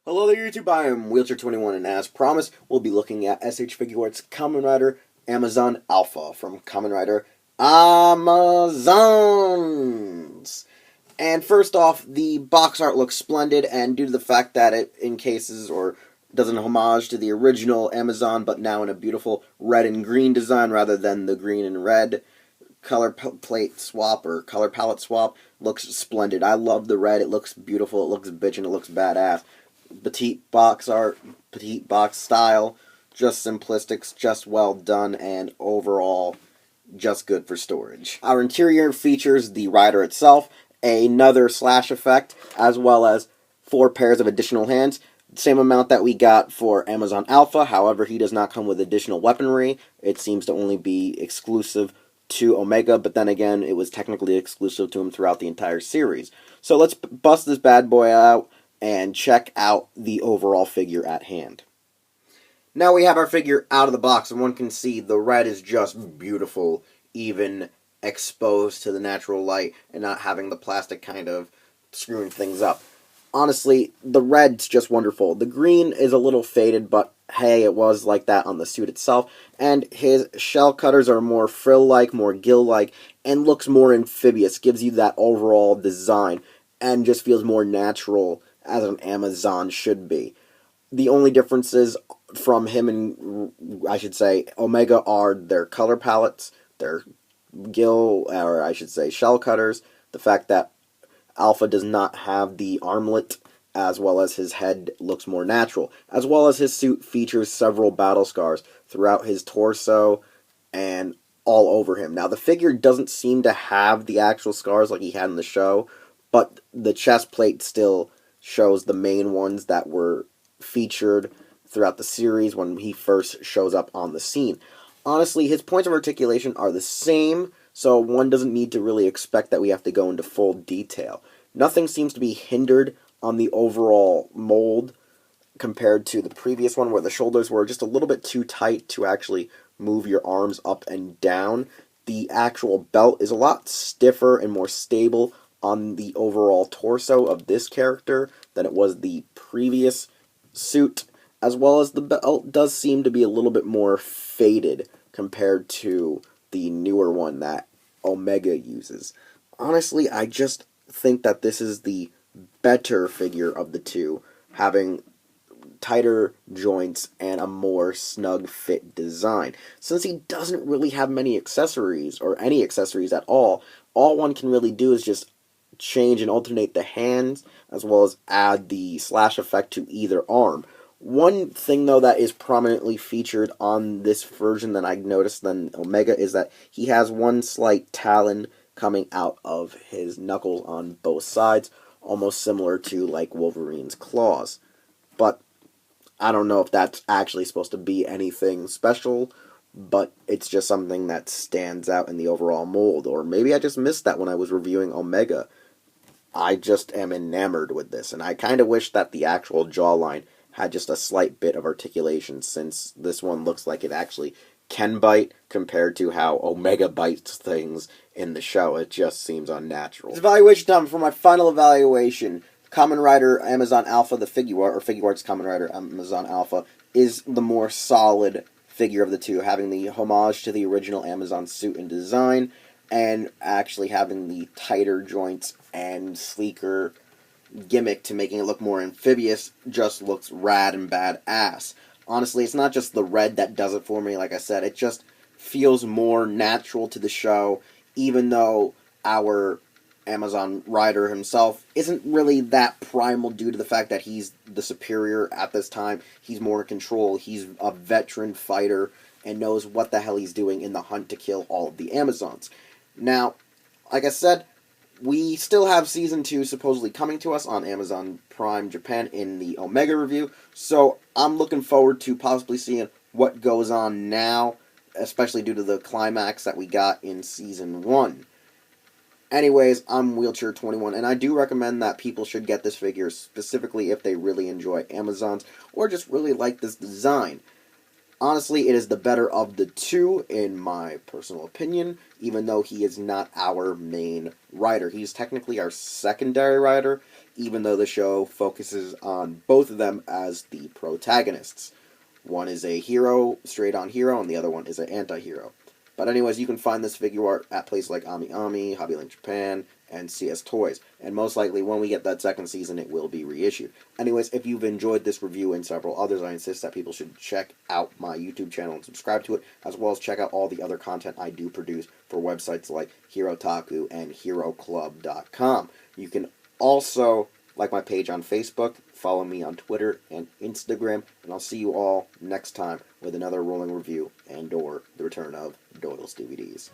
Hello there YouTube, I am Wheelchair21 and as promised, we'll be looking at S.H.Figuarts Kamen Rider Amazon Alpha from Kamen Rider Amazons. And first off, the box art looks splendid, and due to the fact that it encases or does an homage to the original Amazon, but now in a beautiful red and green design rather than the green and red color plate swap or color palette swap, looks splendid. I love the red, it looks beautiful, it looks bitchin', it looks badass. Petite box art, petite box style, just simplistic, just well done, and overall, just good for storage. Our interior features the rider itself, another slash effect, as well as 4 pairs of additional hands. Same amount that we got for Amazon Alpha, however, he does not come with additional weaponry. It seems to only be exclusive to Omega, but then again, it was technically exclusive to him throughout the entire series. So let's bust this bad boy out and check out the overall figure at hand. Now we have our figure out of the box, and one can see the red is just beautiful, even exposed to the natural light and not having the plastic kind of screwing things up. Honestly, the red's just wonderful. The green is a little faded, but hey, it was like that on the suit itself, and his shell cutters are more frill-like, more gill-like, and looks more amphibious, gives you that overall design, and just feels more natural as an Amazon should be. The only differences from him and, I should say, Omega are their color palettes, their shell cutters, the fact that Alpha does not have the armlet, as well as his head looks more natural, as well as his suit features several battle scars throughout his torso and all over him. Now, the figure doesn't seem to have the actual scars like he had in the show, but the chest plate still shows the main ones that were featured throughout the series when he first shows up on the scene. Honestly, his points of articulation are the same, so one doesn't need to really expect that we have to go into full detail. Nothing seems to be hindered on the overall mold compared to the previous one where the shoulders were just a little bit too tight to actually move your arms up and down. The actual belt is a lot stiffer and more stable on the overall torso of this character than it was the previous suit, as well as the belt does seem to be a little bit more faded compared to the newer one that Omega uses. Honestly, I just think that this is the better figure of the two, having tighter joints and a more snug fit design. Since he doesn't really have many accessories, or any accessories at all one can really do is just change and alternate the hands, as well as add the slash effect to either arm. One thing, though, that is prominently featured on this version that I noticed than Omega is that he has one slight talon coming out of his knuckles on both sides, almost similar to, like, Wolverine's claws. But I don't know if that's actually supposed to be anything special, but it's just something that stands out in the overall mold. Or maybe I just missed that when I was reviewing Omega. I just am enamored with this, and I kind of wish that the actual jawline had just a slight bit of articulation, since this one looks like it actually can bite compared to how Omega bites things in the show. It just seems unnatural. It's evaluation time for my final evaluation. Kamen Rider Amazon Alpha, the Figuart, or Figuarts Kamen Rider Amazon Alpha, is the more solid figure of the two, having the homage to the original Amazon suit and design, and actually having the tighter joints and sleeker gimmick to making it look more amphibious just looks rad and badass. Honestly, it's not just the red that does it for me, like I said, it just feels more natural to the show, even though our Amazon rider himself isn't really that primal due to the fact that he's the superior at this time. He's more in control, he's a veteran fighter, and knows what the hell he's doing in the hunt to kill all of the Amazons. Now, like I said, we still have Season 2 supposedly coming to us on Amazon Prime Japan in the Omega review, so I'm looking forward to possibly seeing what goes on now, especially due to the climax that we got in Season 1. Anyways, I'm Wheelchair21, and I do recommend that people should get this figure, specifically if they really enjoy Amazons, or just really like this design. Honestly, it is the better of the two, in my personal opinion, even though he is not our main rider. He's technically our secondary rider, even though the show focuses on both of them as the protagonists. One is a hero, straight-on hero, and the other one is an anti-hero. But anyways, you can find this figure art at places like Ami Ami, Hobby Link Japan, and CS Toys. And most likely, when we get that second season, it will be reissued. Anyways, if you've enjoyed this review and several others, I insist that people should check out my YouTube channel and subscribe to it, as well as check out all the other content I do produce for websites like Hirotaku and HeroClub.com. You can also like my page on Facebook, follow me on Twitter and Instagram, and I'll see you all next time with another rolling review and/or the return of Doyle's DVDs.